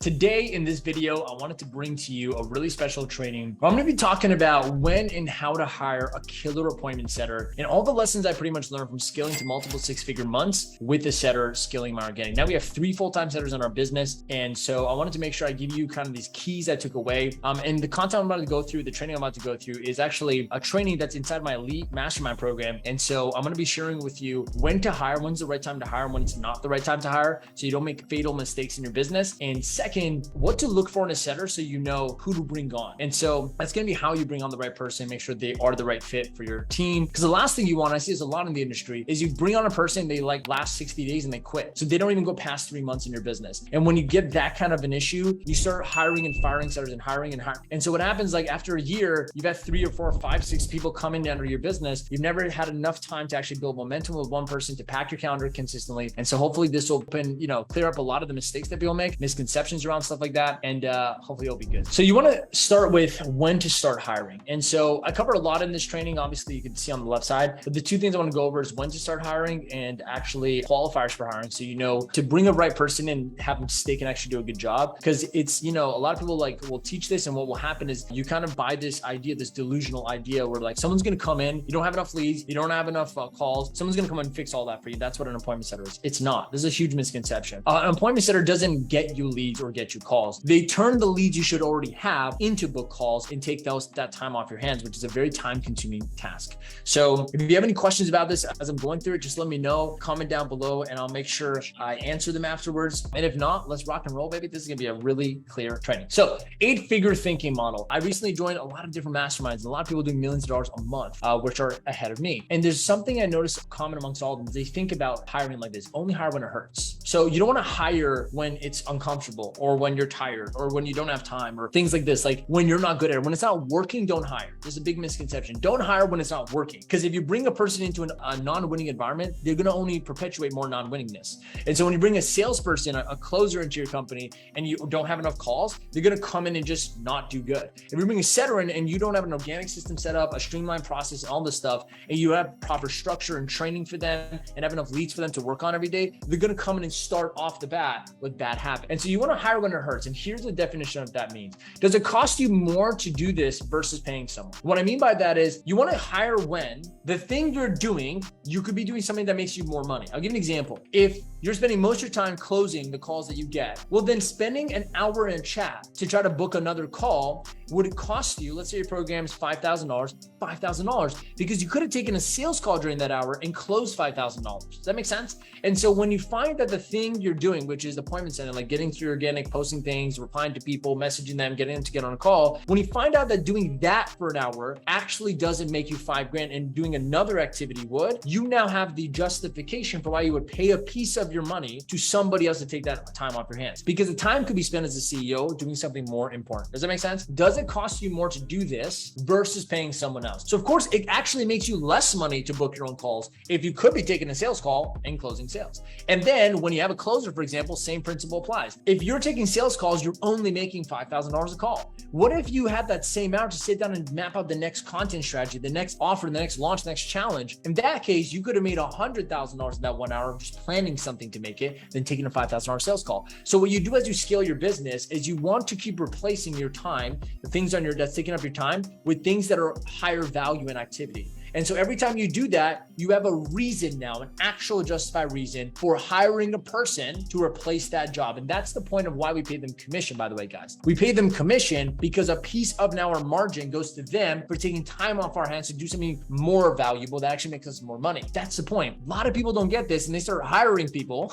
Today in this video, I wanted to bring to you a really special training. I'm going to be talking about when and how to hire a killer appointment setter and all the lessons I pretty much learned from scaling to multiple six-figure months with the setter scaling my organic. Now we have 3 full-time setters in our business. And so I wanted to make sure I give you kind of these keys I took away. And the content I'm about to go through, the training I'm about to go through is actually a training that's inside my elite mastermind program. And so I'm going to be sharing with you when to hire, when's the right time to hire, and when it's not the right time to hire, so you don't make fatal mistakes in your business. And second, what to look for in a setter so you know who to bring on. And so that's going to be how you bring on the right person, make sure they are the right fit for your team. Because the last thing you want, I see this a lot in the industry, is you bring on a person, they like last 60 days and they quit. So they don't even go past 3 months in your business. And when you get that kind of an issue, you start hiring and firing setters and hiring and hiring. And so what happens, like after a year, you've had 3 or 4 or 5, 6 people coming down to your business. You've never had enough time to actually build momentum with one person to pack your calendar consistently. And so hopefully this will clear up a lot of the mistakes that people make, misconceptions around stuff like that. And hopefully it'll be good. So you want to start with when to start hiring. And so I covered a lot in this training. Obviously you can see on the left side, but the 2 things I want to go over is when to start hiring and actually qualifiers for hiring. So, to bring a right person and have them stick and actually do a good job. Because it's, a lot of people will teach this, and what will happen is you kind of buy this idea, this delusional idea where like someone's going to come in, you don't have enough leads, you don't have enough calls, someone's going to come in and fix all that for you. That's what an appointment setter is. It's not. This is a huge misconception. An appointment setter doesn't get you leads or get you calls. They turn the leads you should already have into book calls and take that time off your hands, which is a very time-consuming task. So if you have any questions about this as I'm going through it, just let me know, comment down below, and I'll make sure I answer them afterwards. And if not, let's rock and roll, baby. This is gonna be a really clear training. So 8-figure thinking model. I recently joined a lot of different masterminds, and a lot of people doing millions of dollars a month, which are ahead of me. And there's something I noticed common amongst all of them. They think about hiring like this: only hire when it hurts. So you don't want to hire when it's uncomfortable, or when you're tired, or when you don't have time, or things like this. Like when you're not good at it, when it's not working, don't hire. There's a big misconception. Don't hire when it's not working. Because if you bring a person into a non-winning environment, they're going to only perpetuate more non-winningness. And so when you bring a salesperson, a closer into your company, and you don't have enough calls, they're going to come in and just not do good. If you bring a setter in and you don't have an organic system set up, a streamlined process, and all this stuff, and you have proper structure and training for them and have enough leads for them to work on every day, they're going to come in and start off the bat with bad habits. And so you want to hire when it hurts. And here's the definition of that means. Does it cost you more to do this versus paying someone? What I mean by that is you want to hire when the thing you're doing, you could be doing something that makes you more money. I'll give you an example. If you're spending most of your time closing the calls that you get, well, then spending an hour in a chat to try to book another call would it cost you, let's say your program is $5,000, because you could have taken a sales call during that hour and closed $5,000. Does that make sense? And so when you find that the thing you're doing, which is appointment center, like getting through organic, posting things, replying to people, messaging them, getting them to get on a call, when you find out that doing that for an hour actually doesn't make you $5,000 and doing another activity would, you now have the justification for why you would pay a piece of your money to somebody else to take that time off your hands. Because the time could be spent as a CEO doing something more important. Does that make sense? Does it cost you more to do this versus paying someone else? So of course, it actually makes you less money to book your own calls if you could be taking a sales call and closing sales. And then when you have a closer, for example, same principle applies. If you're taking sales calls, you're only making $5,000 a call. What if you had that same hour to sit down and map out the next content strategy, the next offer, the next launch, the next challenge? In that case, you could have made $100,000 in that 1 hour just planning something to make it, then taking a $5,000 sales call. So what you do as you scale your business is you want to keep replacing your time, the things that's taking up your time, with things that are higher value in activity. And so every time you do that, you have a reason now, an actual justified reason for hiring a person to replace that job. And that's the point of why we pay them commission, by the way, guys. We pay them commission because a piece of now our margin goes to them for taking time off our hands to do something more valuable that actually makes us more money. That's the point. A lot of people don't get this, and they start hiring people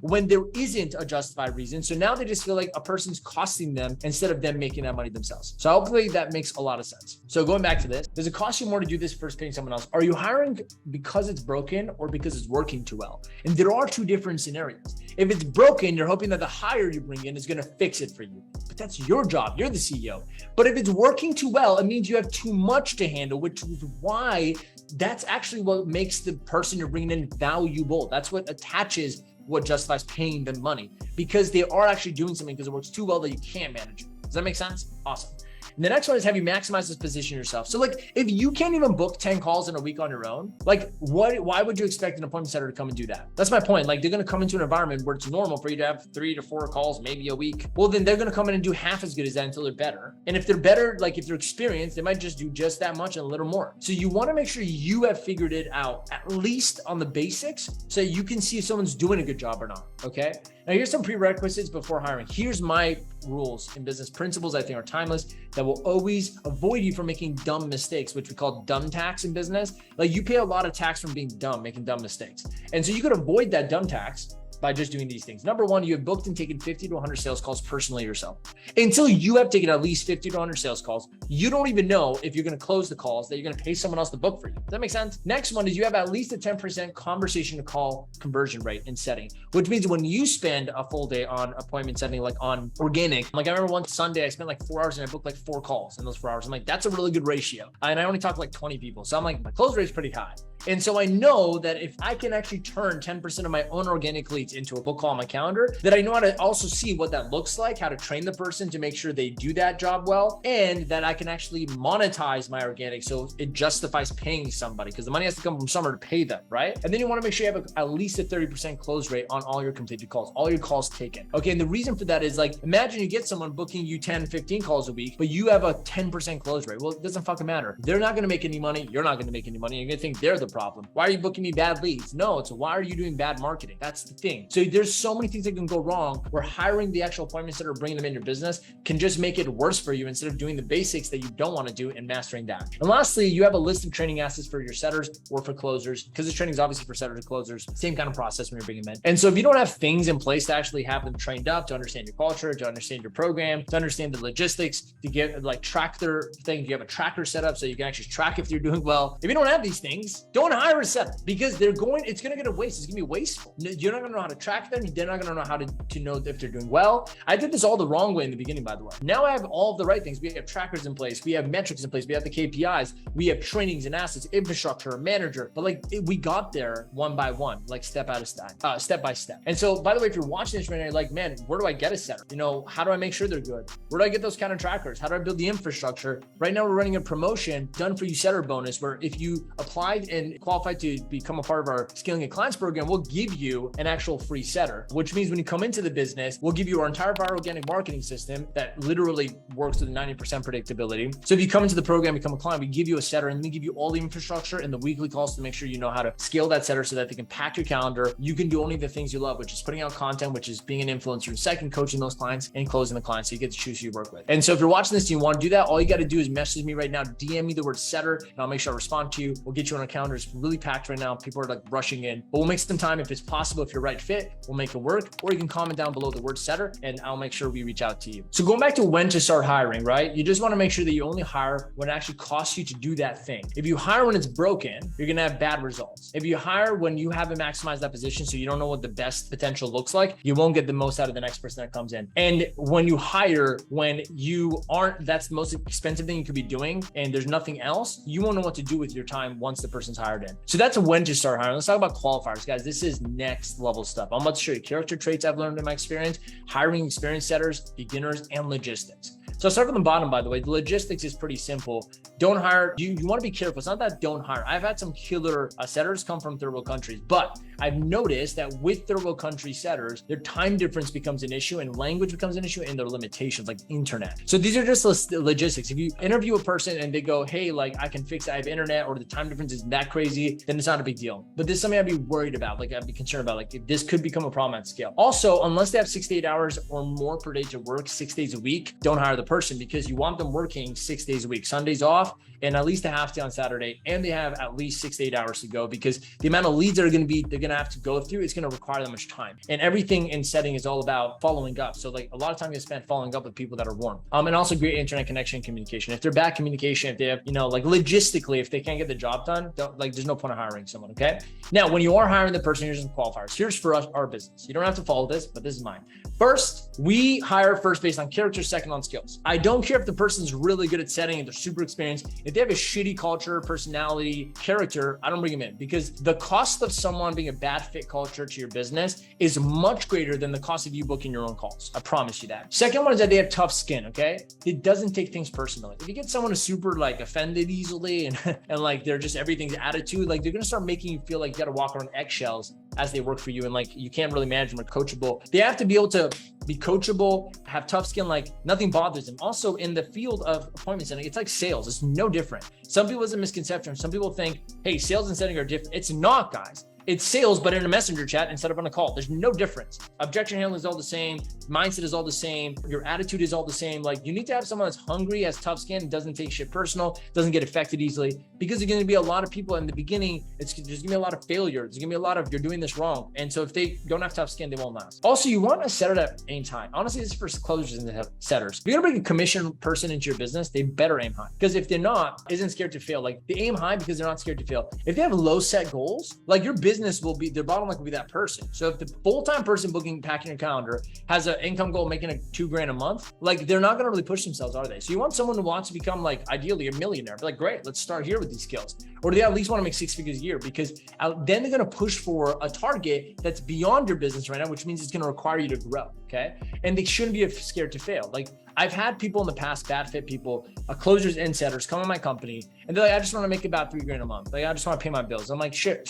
when there isn't a justified reason. So now they just feel like a person's costing them instead of them making that money themselves. So hopefully that makes a lot of sense. So going back to this, does it cost you more to do this versus paying someone else? Are you hiring because it's broken or because it's working too well? And there are 2 different scenarios. If it's broken, you're hoping that the hire you bring in is going to fix it for you. But that's your job. You're the CEO. But if it's working too well, it means you have too much to handle, which is why that's actually what makes the person you're bringing in valuable. That's what attaches what justifies paying them money, because they are actually doing something because it works too well that you can't manage it. Does that make sense? Awesome. And the next one is, have you maximized this position yourself? So like, if you can't even book 10 calls in a week on your own, like why would you expect an appointment setter to come and do that? That's my point. Like, they're going to come into an environment where it's normal for you to have 3 to 4 calls, maybe a week. Well, then they're going to come in and do half as good as that until they're better. And if they're better, like if they're experienced, they might just do just that much and a little more. So you want to make sure you have figured it out, at least on the basics, so you can see if someone's doing a good job or not. Okay. Now here's some prerequisites before hiring. Here's my rules in business, principles I think are timeless that will always avoid you from making dumb mistakes, which we call dumb tax in business. Like, you pay a lot of tax from being dumb, making dumb mistakes. And so you could avoid that dumb tax by just doing these things. Number one, you have booked and taken 50 to 100 sales calls personally yourself. Until you have taken at least 50 to 100 sales calls, you don't even know if you're going to close the calls that you're going to pay someone else to book for you. Does that make sense? Next one is you have at least a 10% conversation to call conversion rate in setting, which means when you spend a full day on appointment setting, like on organic, like I remember one Sunday, I spent like 4 hours and I booked like 4 calls in those 4 hours. I'm like, that's a really good ratio. And I only talked to like 20 people. So I'm like, my close rate is pretty high. And so I know that if I can actually turn 10% of my own organic leads into a book call on my calendar, that I know how to also see what that looks like, how to train the person to make sure they do that job well, and that I can actually monetize my organic so it justifies paying somebody, because the money has to come from somewhere to pay them, right? And then you want to make sure you have at least a 30% close rate on all your completed calls, all your calls taken. Okay, and the reason for that is, like, imagine you get someone booking you 10, 15 calls a week, but you have a 10% close rate. Well, it doesn't fucking matter. They're not going to make any money. You're not going to make any money. You're going to think they're the problem. Why are you booking me bad leads? No, it's why are you doing bad marketing? That's the thing. So there's so many things that can go wrong where hiring the actual appointments that are bringing them in your business can just make it worse for you instead of doing the basics that you don't want to do and mastering that. And lastly, you have a list of training assets for your setters or for closers, because this training is obviously for setters and closers, same kind of process when you're bringing them in. And so if you don't have things in place to actually have them trained up, to understand your culture, to understand your program, to understand the logistics, to get like track their thing, you have a tracker set up so you can actually track if you're doing well. If you don't have these things, don't hire a setter, because it's going to get a waste. It's going to be wasteful. You're not going to know how to track them. They're not going to know how to know if they're doing well. I did this all the wrong way in the beginning, by the way. Now I have all of the right things. We have trackers in place. We have metrics in place. We have the KPIs. We have trainings and assets, infrastructure, manager. But like we got there one by one, like step by step. And so, by the way, if you're watching this right now, you're like, man, where do I get a setter? You know, how do I make sure they're good? Where do I get those kind of trackers? How do I build the infrastructure? Right now, we're running a promotion, done for you setter bonus, where if you applied and qualified to become a part of our Scaling Your Clients program, we'll give you an actual free setter, which means when you come into the business, we'll give you our entire viral organic marketing system that literally works with 90% predictability. So if you come into the program, become a client, we give you a setter and we give you all the infrastructure and the weekly calls to make sure you know how to scale that setter so that they can pack your calendar. You can do only the things you love, which is putting out content, which is being an influencer, and second, coaching those clients and closing the clients. So you get to choose who you work with. And so if you're watching this and you want to do that, all you got to do is message me right now, DM me the word setter, and I'll make sure I respond to you. We'll get you on our calendar. It's really packed right now. People are like rushing in, but we'll make some time. If it's possible, if you're right fit, we'll make it work, or you can comment down below the word setter and I'll make sure we reach out to you. So going back to when to start hiring, right? You just want to make sure that you only hire when it actually costs you to do that thing. If you hire when it's broken, you're going to have bad results. If you hire when you haven't maximized that position, so you don't know what the best potential looks like, you won't get the most out of the next person that comes in. And when you hire when you aren't, that's the most expensive thing you could be doing, and there's nothing else, you won't know what to do with your time once the person's hired in. So that's when to start hiring. Let's talk about qualifiers, guys. This is next level stuff. I'm about to show you character traits I've learned in my experience, hiring experienced setters, beginners, and logistics. So I'll start from the bottom, by the way. The logistics is pretty simple. Don't hire, you want to be careful. It's not that don't hire. I've had some killer setters come from third world countries, but I've noticed that with third world country setters, their time difference becomes an issue and language becomes an issue and their limitations like internet. So these are just logistics. If you interview a person and they go, hey, like I can fix it, I have internet, or the time difference is that crazy, then it's not a big deal. But this is something I'd be worried about. Like I'd be concerned about, like if this could become a problem at scale. Also, unless they have 6 to 8 hours or more per day to work 6 days a week, don't hire the person, because you want them working 6 days a week, Sundays off, and at least a half day on Saturday, and they have at least 6 to 8 hours to go, because the amount of leads that are going to have to go through, it's going to require that much time. And everything in setting is all about following up. So like a lot of time you spend following up with people that are warm. And also great internet connection and communication. If they're bad communication, if they have, like logistically, if they can't get the job done, there's no point of hiring someone. Okay. Now, when you are hiring the person, here's some qualifiers. Here's for us, our business. You don't have to follow this, but this is mine. First, we hire first based on character, second on skills. sales. I don't care if the person's really good at setting and they're super experienced. If they have a shitty culture, personality, character, I don't bring them in, because the cost of someone being a bad fit culture to your business is much greater than the cost of you booking your own calls. I promise you that. Second one is that they have tough skin, okay? It doesn't take things personally. If you get someone who's super like offended easily and like they're just everything's attitude, like they're gonna start making you feel like you gotta walk around eggshells as they work for you, and like you can't really manage them or coachable. They have to be able to be coachable, have tough skin, like nothing bothers them. Also in the field of appointment setting, it's like sales. It's no different. Some people, it's a misconception. Some people think, hey, sales and setting are different. It's not, guys. It's sales, but in a messenger chat instead of on a call. There's no difference. Objection handling is all the same. Mindset is all the same. Your attitude is all the same. Like you need to have someone that's hungry, has tough skin, doesn't take shit personal, doesn't get affected easily, because there's going to be a lot of people in the beginning. There's going to be a lot of failure. There's going to be a lot of, you're doing this wrong. And so if they don't have tough skin, they won't last. Also, you want a setter that aims high. Honestly, this is for closers and setters. If you're going to bring a commission person into your business, they better aim high. Because if they're not, isn't scared to fail. Like they aim high because they're not scared to fail. If they have low set goals, like your business will be, their bottleneck will be that person. So if the full-time person booking, packing your calendar has an income goal making a $2,000 a month, like they're not going to really push themselves, are they? So you want someone who wants to become like ideally a millionaire. Be like, great, let's start here with these skills. Or do they at least want to make 6 figures a year? Because then they're going to push for a target that's beyond your business right now, which means it's going to require you to grow. Okay. And they shouldn't be scared to fail. Like I've had people in the past, bad fit people, closers and setters come in my company and they're like, I just want to make about $3,000 a month. Like, I just want to pay my bills. I'm like, sure.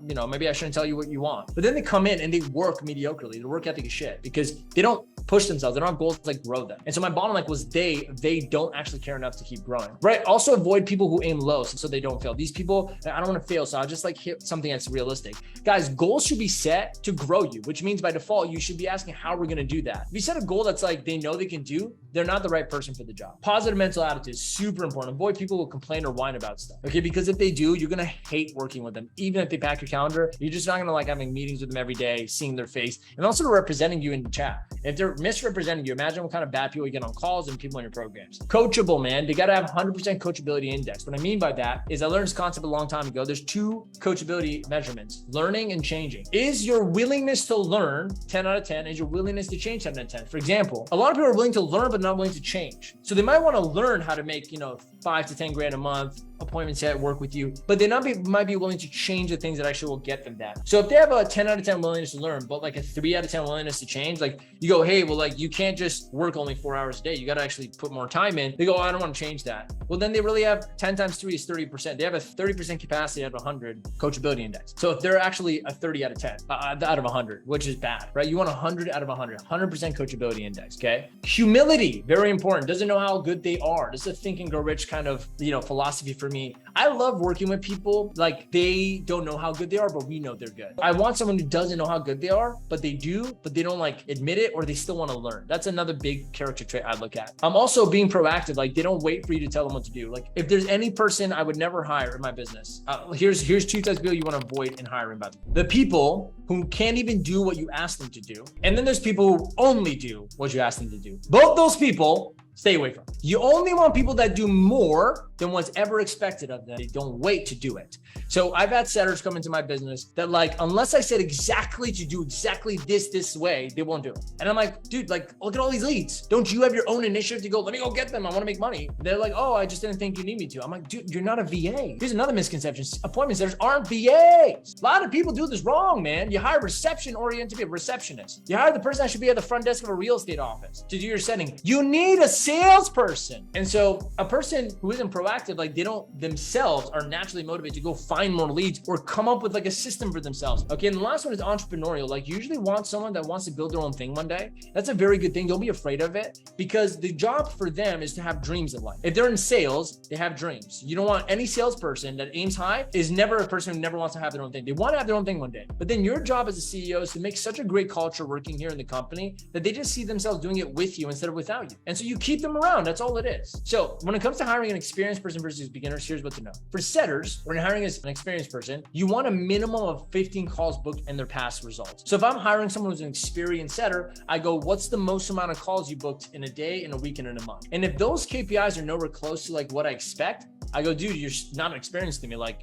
You know, maybe I shouldn't tell you what you want. But then they come in and they work mediocrely. Their work ethic is shit because they don't push themselves. They don't have goals to like grow them. And so my bottleneck was they don't actually care enough to keep growing, right? Also avoid people who aim low so they don't fail. These people, I don't want to fail. So I'll just like hit something that's realistic. Guys, goals should be set to grow you, which means by default, you should be asking how we're going to do that. If you set a goal that's like, they know they can do, they're not the right person for the job. Positive mental attitude is super important. Avoid people who complain or whine about stuff. Okay. Because if they do, you're going to hate working with them. Even if they pack your calendar, you're just not going to like having meetings with them every day, seeing their face, and also representing you in the chat. If they're misrepresenting you, imagine what kind of bad people you get on calls and people in your programs. Coachable, man. They got to have 100% coachability index. What I mean by that is I learned this concept a long time ago. There's 2 coachability measurements, learning and changing. Is your willingness to learn 10 out of 10? Is your willingness to change 10 out of 10? For example, a lot of people are willing to learn, but not willing to change. So they might want to learn how to make, 5 to 10 grand a month, appointment set, work with you, but they might be willing to change the things that actually will get them that. So if they have a 10 out of 10 willingness to learn, but like a 3 out of 10 willingness to change, like you go, hey, well, like you can't just work only 4 hours a day. You got to actually put more time in. They go, oh, I don't want to change that. Well, then they really have 10 times 3 is 30%. They have a 30% capacity out of 100 coachability index. So if they're actually a 30 out of 10, out of 100, which is bad, right? You want 100 out of 100 coachability index. Okay. Humility, very important. Doesn't know how good they are. This is a think and grow rich kind of, philosophy for me. I love working with people like they don't know how good they are, but we know they're good. I want someone who doesn't know how good they are, but they do, but they don't like admit it or they still want to learn. That's another big character trait I look at. I'm also being proactive. Like they don't wait for you to tell them what to do. Like if there's any person I would never hire in my business, here's 2 types of people you want to avoid in hiring. By the people who can't even do what you ask them to do. And then there's people who only do what you ask them to do. Both those people, stay away from. You only want people that do more than what's ever expected of them. They don't wait to do it. So I've had setters come into my business that like, unless I said exactly to do exactly this way, they won't do it. And I'm like, dude, like, look at all these leads. Don't you have your own initiative to go, let me go get them. I want to make money. They're like, oh, I just didn't think you need me to. I'm like, dude, you're not a VA. Here's another misconception. Appointment setters aren't VAs. A lot of people do this wrong, man. You hire reception-oriented to be a receptionist. You hire the person that should be at the front desk of a real estate office to do your setting. You need a salesperson. And so a person who isn't proactive, like they don't themselves are naturally motivated to go find more leads or come up with like a system for themselves. Okay. And the last one is entrepreneurial. Like you usually want someone that wants to build their own thing one day. That's a very good thing. Don't be afraid of it because the job for them is to have dreams in life. If they're in sales, they have dreams. You don't want any salesperson that aims high is never a person who never wants to have their own thing. They want to have their own thing one day. But then your job as a CEO is to make such a great culture working here in the company that they just see themselves doing it with you instead of without you. And so you keep them around. That's all it is. So when it comes to hiring an experienced person versus beginners, here's what to know. For setters, when you're hiring as an experienced person, you want a minimum of 15 calls booked and their past results. So if I'm hiring someone who's an experienced setter, I go, what's the most amount of calls you booked in a day, in a week, and in a month? And if those KPIs are nowhere close to like what I expect, I go, dude, you're not experienced to me. Like,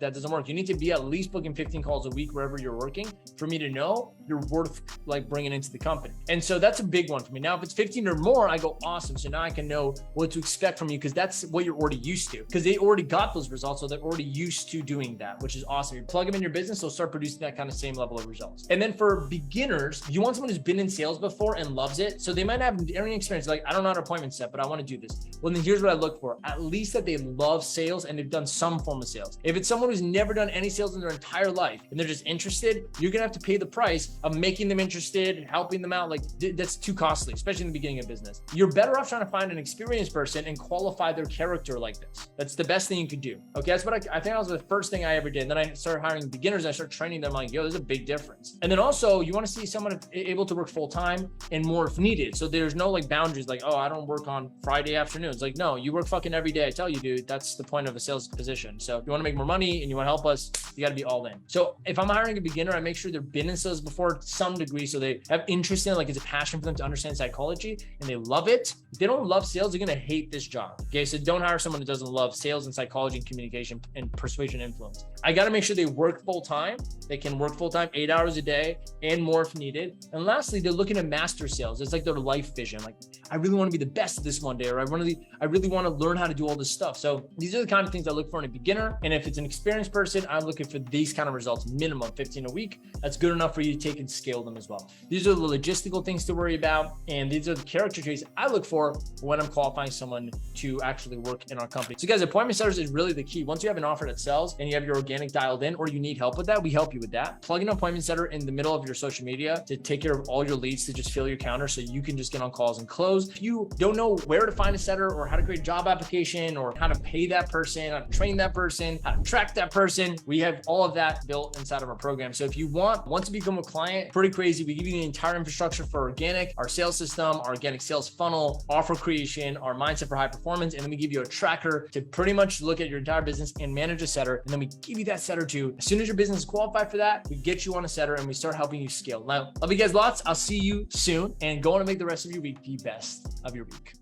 that doesn't work. You need to be at least booking 15 calls a week wherever you're working for me to know you're worth like bringing into the company. And so that's a big one for me. Now, if it's 15 or more, I go, awesome. So now I can know what to expect from you because that's what you're already used to because they already got those results. So they're already used to doing that, which is awesome. You plug them in your business, they'll start producing that kind of same level of results. And then for beginners, you want someone who's been in sales before and loves it. So they might have any experience, like, I don't know how to appointment set, but I want to do this. Well, then here's what I look for. At least that they love sales and they've done some form of sales. If it's someone who's never done any sales in their entire life and they're just interested, you're gonna have to pay the price of making them interested, helping them out. Like that's too costly, especially in the beginning of business. You're better off trying to find an experienced person and qualify their character like this. That's the best thing you could do. Okay, that's what I think that was the first thing I ever did. And then I started hiring beginners. I started training them like, yo, there's a big difference. And then also you want to see someone able to work full time and more if needed. So there's no like boundaries like, oh, I don't work on Friday afternoons. Like, no, you work fucking every day. I tell you, dude, that's the point of a sales position. So if you want to make more money and you want to help us, you got to be all in. So if I'm hiring a beginner, I make sure they've been in sales before to some degree. So they have interest in it, like it's a passion for them to understand psychology and they love it. If they don't love sales, they're going to hate this job. Okay. So don't hire someone that doesn't love sales and psychology and communication and persuasion influence. I got to make sure they work full time. They can work full time, 8 hours a day and more if needed. And lastly, they're looking to master sales. It's like their life vision. Like, I really want to be the best at this one day, or I really want to learn how to do all this stuff. So these are the kind of things I look for in a beginner. And if it's an experienced person, I'm looking for these kind of results, minimum 15 a week. That's good enough for you to take and scale them as well. These are the logistical things to worry about. And these are the character traits I look for when I'm qualifying someone to actually work in our company. So guys, appointment setters is really the key. Once you have an offer that sells and you have your organic dialed in, or you need help with that, we help you with that. Plug an appointment setter in the middle of your social media to take care of all your leads to just fill your counter so you can just get on calls and close. If you don't know where to find a setter or how to create a job application or how to pay that person, how to train that person, how to track that person, we have all of that built inside of our program. So if you want to become a client, pretty crazy. We give you the entire infrastructure for organic, our sales system, our organic sales funnel, offer creation, our mindset for high performance. And then we give you a tracker to pretty much look at your entire business and manage a setter. And then we give you that setter too. As soon as your business is qualified for that, we get you on a setter and we start helping you scale. Now, love you guys lots. I'll see you soon and go on and make the rest of your week the best of your week.